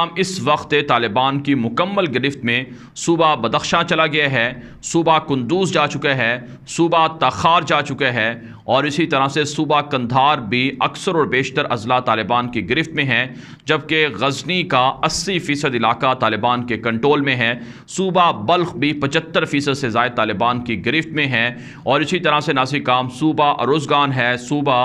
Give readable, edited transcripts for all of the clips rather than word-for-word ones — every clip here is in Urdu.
کام اس وقت طالبان کی مکمل گرفت میں صوبہ بدخشاں چلا گیا ہے، صوبہ قندوز جا چکا ہے، صوبہ تخار جا چکا ہے، اور اسی طرح سے صوبہ قندھار بھی اکثر اور بیشتر اضلاع طالبان کی گرفت میں ہیں، جبکہ غزنی کا 80% علاقہ طالبان کے کنٹرول میں ہے۔ صوبہ بلخ بھی 75% سے زائد طالبان کی گرفت میں ہے، اور اسی طرح سے ناصر کام صوبہ اروزگان ہے، صوبہ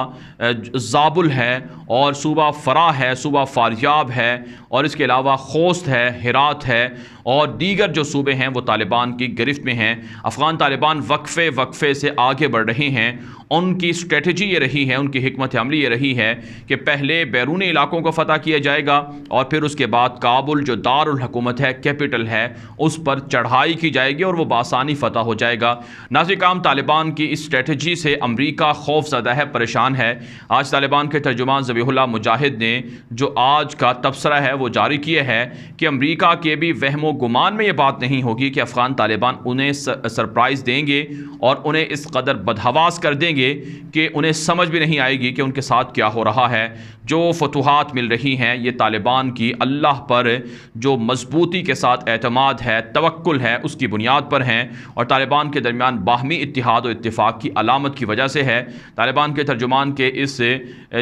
زابل ہے، اور صوبہ فرا ہے، صوبہ فاریاب ہے، اور اس کے علاوہ خوست ہے، ہرات ہے، اور دیگر جو صوبے ہیں وہ طالبان کی گرفت میں ہیں۔ افغان طالبان وقفے سے آگے بڑھ رہے ہیں۔ ان کی اسٹریٹجی یہ رہی ہے، ان کی حکمت عملی یہ رہی ہے کہ پہلے بیرونی علاقوں کو فتح کیا جائے گا، اور پھر اس کے بعد کابل جو دارالحکومت ہے، کیپٹل ہے، اس پر چڑھائی کی جائے گی اور وہ بآسانی فتح ہو جائے گا۔ ناظرین کرام، طالبان کی اس اسٹریٹجی سے امریکہ خوف زدہ ہے، پریشان ہے۔ آج طالبان کے ترجمان ذبیح اللہ مجاہد نے جو آج کا تبصرہ ہے وہ جاری کیا ہے کہ امریکہ کے بھی وہم و گمان میں یہ بات نہیں ہوگی کہ افغان طالبان انہیں سرپرائز دیں گے اور انہیں اس قدر بدحواس کر دیں گے کہ انہیں سمجھ بھی نہیں آئے گی کہ ان کے ساتھ کیا ہو رہا ہے۔ جو فتوحات مل رہی ہیں یہ طالبان کی اللہ پر جو مضبوطی کے ساتھ اعتماد ہے، توکل ہے، اس کی بنیاد پر ہیں، اور طالبان کے درمیان باہمی اتحاد و اتفاق کی علامت کی وجہ سے ہے۔ طالبان کے ترجمان کے اس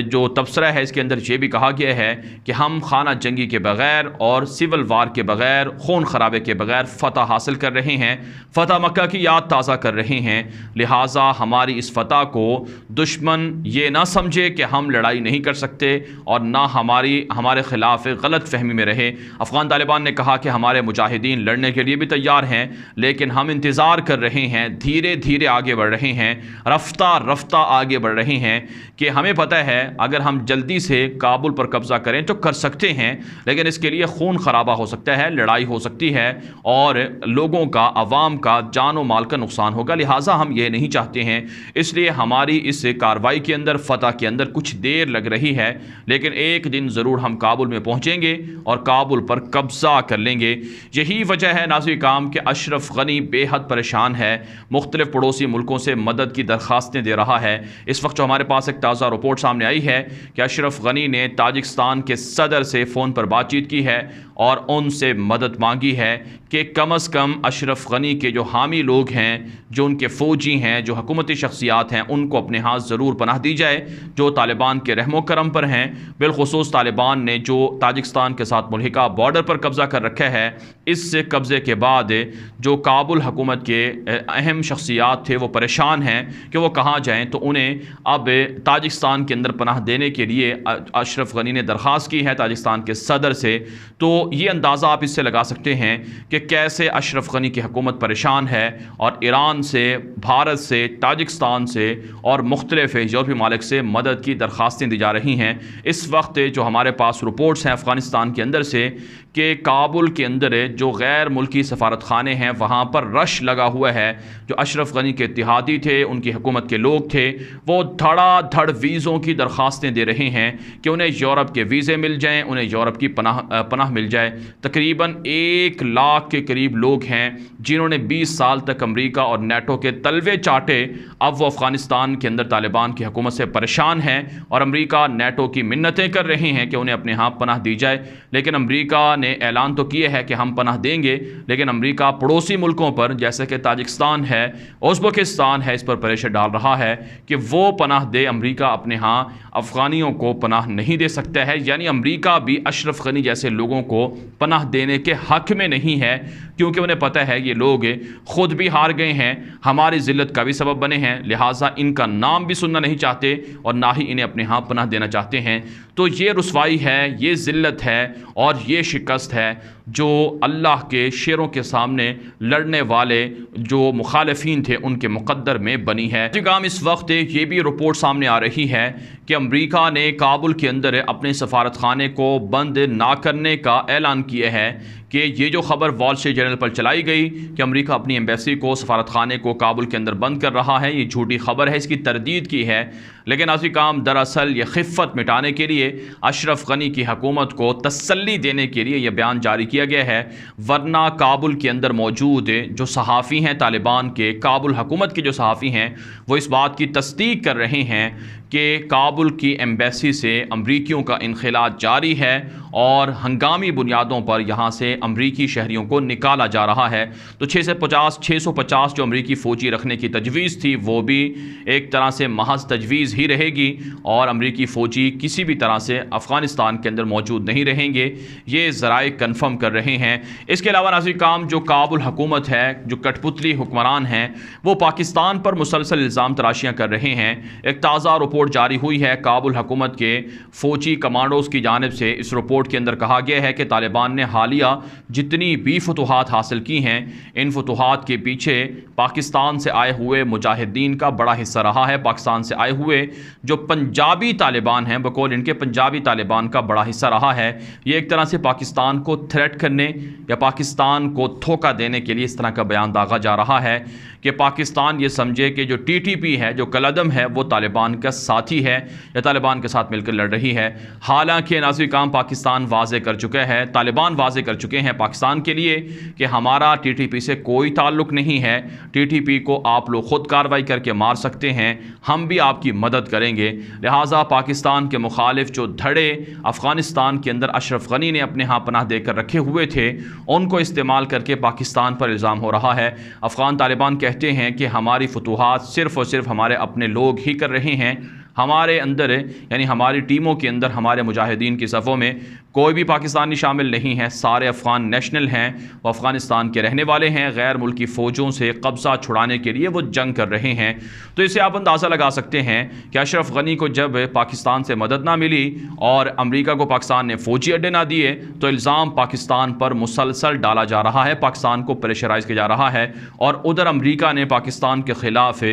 جو تبصرہ ہے اس کے اندر یہ بھی کہا گیا ہے کہ ہم خانہ جنگی کے بغیر اور سول وار کے بغیر، خون خرابے کے بغیر فتح حاصل کر رہے ہیں، فتح مکہ کی یاد تازہ کر رہے ہیں، لہٰذا ہماری اس فتح کو دشمن یہ نہ سمجھے کہ ہم لڑائی نہیں کر سکتے اور نہ ہمارے خلاف غلط فہمی میں رہے۔ افغان طالبان نے کہا کہ ہمارے مجاہدین لڑنے کے لیے بھی تیار ہیں، لیکن ہم انتظار کر رہے ہیں، دھیرے دھیرے آگے بڑھ رہے ہیں، رفتہ آگے بڑھ رہے ہیں، کہ ہمیں پتہ ہے اگر ہم جلدی سے کابل پر قبضہ کریں تو کر سکتے ہیں، لیکن اس کے لیے خون خرابہ ہو سکتا ہے، لڑائی ہو سکتی ہے، اور لوگوں کا، عوام کا جان و مال کا نقصان ہوگا، لہٰذا ہم یہ نہیں چاہتے ہیں۔ اس لیے ہماری اس کارروائی کے اندر، فتح کے اندر کچھ دیر لگ رہی ہے، لیکن ایک دن ضرور ہم کابل میں پہنچیں گے اور کابل پر قبضہ کر لیں گے۔ یہی وجہ ہے ناظرین کرام کہ اشرف غنی بے حد پریشان ہے، مختلف پڑوسی ملکوں سے مدد کی درخواستیں دے رہا ہے۔ اس وقت جو ہمارے پاس ایک تازہ رپورٹ سامنے آئی ہے کہ اشرف غنی نے تاجکستان کے صدر سے فون پر بات چیت کی ہے اور ان سے مدد مانگی ہے کہ کم از کم اشرف غنی کے جو حامی لوگ ہیں، جو ان کے فوجی ہیں، جو حکومتی شخصیات ہیں، ان کو اپنے ہاتھ ضرور پناہ دی جائے، جو طالبان کے رحم و کرم پر ہیں۔ بالخصوص طالبان نے جو تاجکستان کے ساتھ ملحقہ بارڈر پر قبضہ کر رکھا ہے، اس سے قبضے کے بعد جو کابل حکومت کے اہم شخصیات تھے وہ پریشان ہیں کہ وہ کہاں جائیں، تو انہیں اب تاجکستان کے اندر پناہ دینے کے لیے اشرف غنی نے درخواست کی ہے تاجکستان کے صدر سے۔ تو یہ اندازہ آپ اس سے لگا سکتے ہیں کہ کیسے اشرف غنی کی حکومت پریشان ہے، اور ایران سے، بھارت سے، تاجکستان سے اور مختلف یورپی ممالک سے مدد کی درخواستیں دی جا رہی ہیں۔ اس وقت جو ہمارے پاس رپورٹس ہیں افغانستان کے اندر سے کہ کابل کے اندر جو غیر ملکی سفارت خانے ہیں وہاں پر رش لگا ہوا ہے۔ جو اشرف غنی کے اتحادی تھے، ان کی حکومت کے لوگ تھے، وہ دھڑا دھڑ ویزوں کی درخواستیں دے رہے ہیں کہ انہیں یورپ کے ویزے مل جائیں، انہیں یورپ کی پناہ مل جائے۔ تقریباً 1 لاکھ کے قریب لوگ ہیں جنہوں نے 20 سال تک امریکہ اور نیٹو کے تلوے چاٹے، اب وہ افغانستان کے اندر طالبان کی حکومت سے پریشان ہیں، اور امریکہ نیٹو کی منتیں کر رہے ہیں کہ انہیں اپنے ہاں پناہ دی جائے، لیکن امریکہ نے اعلان تو کیا ہے کہ ہم پناہ دیں گے، لیکن امریکہ پڑوسی ملکوں پر جیسے کہ تاجکستان ہے، ازبکستان ہے، اس پر پریشر ڈال رہا ہے کہ وہ پناہ دے۔ امریکہ اپنے ہاں افغانیوں کو پناہ نہیں دے سکتا ہے، یعنی امریکہ بھی اشرف غنی جیسے لوگوں کو پناہ دینے کے حق میں نہیں ہے، کیونکہ انہیں پتہ ہے یہ لوگ خود بھی ہار گئے ہیں، ہماری ذلت کا بھی سبب بنے ہیں، لہٰذا ان کا نام بھی سننا نہیں چاہتے اور نہ ہی انہیں اپنے ہاں پناہ دینا چاہتے ہیں۔ تو یہ رسوائی ہے، یہ ذلت ہے اور یہ شکست ہے جو اللہ کے شیروں کے سامنے لڑنے والے جو مخالفین تھے ان کے مقدر میں بنی ہے۔ اس وقت یہ بھی رپورٹ سامنے آ رہی ہے کہ امریکہ نے کابل کے اندر اپنے سفارت خانے کو بند نہ کرنے کا اعلان کیا ہے، کہ یہ جو خبر وال اسٹریٹ جرنل پر چلائی گئی کہ امریکہ اپنی ایمبیسی کو، سفارت خانے کو کابل کے اندر بند کر رہا ہے، یہ جھوٹی خبر ہے، اس کی تردید کی ہے۔ لیکن ناظرین کرام، دراصل یہ خفت مٹانے کے لیے، اشرف غنی کی حکومت کو تسلی دینے کے لیے یہ بیان جاری کیا گیا ہے، ورنہ کابل کے اندر موجود جو صحافی ہیں طالبان کے، کابل حکومت کے جو صحافی ہیں، وہ اس بات کی تصدیق کر رہے ہیں کہ کابل کی ایمبیسی سے امریکیوں کا انخلاء جاری ہے اور ہنگامی بنیادوں پر یہاں سے امریکی شہریوں کو نکالا جا رہا ہے۔ تو 650 جو امریکی فوجی رکھنے کی تجویز تھی وہ بھی ایک طرح سے محض تجویز ہی رہے گی اور امریکی فوجی کسی بھی طرح سے افغانستان کے اندر موجود نہیں رہیں گے، یہ ذرائع کنفرم کر رہے ہیں۔ اس کے علاوہ ناظرین کرام، جو کابل حکومت ہے، جو کٹ پتلی حکمران ہیں، وہ پاکستان پر مسلسل الزام تراشیاں کر رہے ہیں۔ ایک تازہ رپورٹ جاری ہوئی ہے کابل حکومت کے فوجی کمانڈوز کی جانب سے۔ اس رپورٹ کے اندر کہا گیا ہے کہ طالبان نے حالیہ جتنی بھی فتوحات حاصل کی ہیں، ان فتوحات کے پیچھے پاکستان سے آئے ہوئے مجاہدین کا بڑا حصہ رہا ہے۔ پاکستان سے آئے ہوئے جو پنجابی طالبان ہیں، بقول ان کے پنجابی طالبان کا بڑا حصہ رہا ہے۔ یہ ایک طرح سے پاکستان کو تھریٹ کرنے یا پاکستان کو دھوکہ دینے کے لیے اس طرح کا بیان داغا جا رہا ہے کہ پاکستان یہ سمجھے کہ جو ٹی ٹی پی ہے، جو کالعدم ہے، وہ طالبان کا ساتھی ہے یا طالبان کے ساتھ مل کر لڑ رہی ہے۔ حالانکہ ناظرین کرام، پاکستان واضح کر چکا ہے، طالبان واضح کر چکے ہیں پاکستان کے لیے کہ ہمارا ٹی ٹی پی سے کوئی تعلق نہیں ہے، ٹی ٹی پی کو آپ لوگ خود کارروائی کر کے مار سکتے ہیں، ہم بھی آپ کی مدد کریں گے۔ لہٰذا پاکستان کے مخالف جو دھڑے افغانستان کے اندر اشرف غنی نے اپنے ہاں پناہ دے کر رکھے ہوئے تھے، ان کو استعمال کر کے پاکستان پر الزام ہو رہا ہے۔ افغان طالبان کہتے ہیں کہ ہماری فتوحات صرف اور صرف ہمارے اپنے لوگ ہی کر رہے ہیں، ہمارے اندر یعنی ہماری ٹیموں کے اندر، ہمارے مجاہدین کی صفوں میں کوئی بھی پاکستانی شامل نہیں ہے، سارے افغان نیشنل ہیں، وہ افغانستان کے رہنے والے ہیں، غیر ملکی فوجوں سے قبضہ چھڑانے کے لیے وہ جنگ کر رہے ہیں۔ تو اسے آپ اندازہ لگا سکتے ہیں کہ اشرف غنی کو جب پاکستان سے مدد نہ ملی اور امریکہ کو پاکستان نے فوجی اڈے نہ دیے تو الزام پاکستان پر مسلسل ڈالا جا رہا ہے، پاکستان کو پریشرائز کیا جا رہا ہے، اور ادھر امریکہ نے پاکستان کے خلاف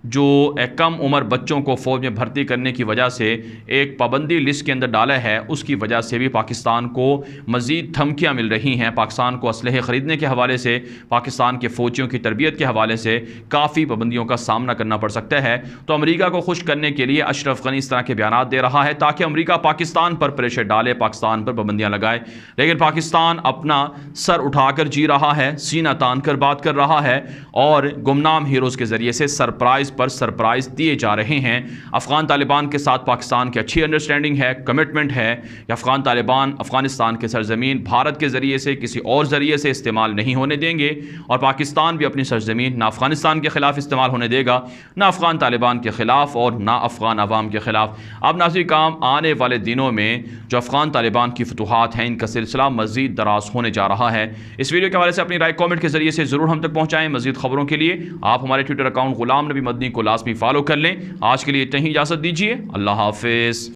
جو کم عمر بچوں کو فوج میں بھرتی کرنے کی وجہ سے ایک پابندی لسٹ کے اندر ڈالا ہے، اس کی وجہ سے بھی پاکستان کو مزید دھمکیاں مل رہی ہیں۔ پاکستان کو اسلحے خریدنے کے حوالے سے، پاکستان کے فوجیوں کی تربیت کے حوالے سے کافی پابندیوں کا سامنا کرنا پڑ سکتا ہے۔ تو امریکہ کو خوش کرنے کے لیے اشرف غنی اس طرح کے بیانات دے رہا ہے تاکہ امریکہ پاکستان پر پریشر ڈالے، پاکستان پر پابندیاں لگائے، لیکن پاکستان اپنا سر اٹھا کر جی رہا ہے، سینہ تان کر بات کر رہا ہے اور گمنام ہیروز کے ذریعے سے سرپرائز پر سرپرائز دیے جا رہے ہیں۔ افغان طالبان کے ساتھ پاکستان کی اچھی انڈرسٹینڈنگ ہے، کمٹمنٹ ہے کہ افغان طالبان افغانستان کے سرزمین بھارت کے ذریعے سے کسی اور ذریعے سے استعمال نہیں ہونے دیں گے، اور پاکستان بھی اپنی سرزمین نہ افغانستان کے خلاف استعمال ہونے دے گا، نہ افغان طالبان کے خلاف اور نہ افغان عوام کے خلاف۔ اب ناظرین کرام، آنے والے دنوں میں جو افغان طالبان کی فتوحات ہیں، ان کا سلسلہ مزید دراز ہونے جا رہا ہے۔ اس ویڈیو کے حوالے سے اپنی رائے کامنٹ کے ذریعے سے ضرور ہم تک پہنچائیں۔ مزید خبروں کے لیے آپ ہمارے ٹویٹر اکاؤنٹ غلام نبی مدنی کو لازمی فالو کر لیں۔ آج کے لیے اتنا ہی، اجازت دیجیے، اللہ حافظ۔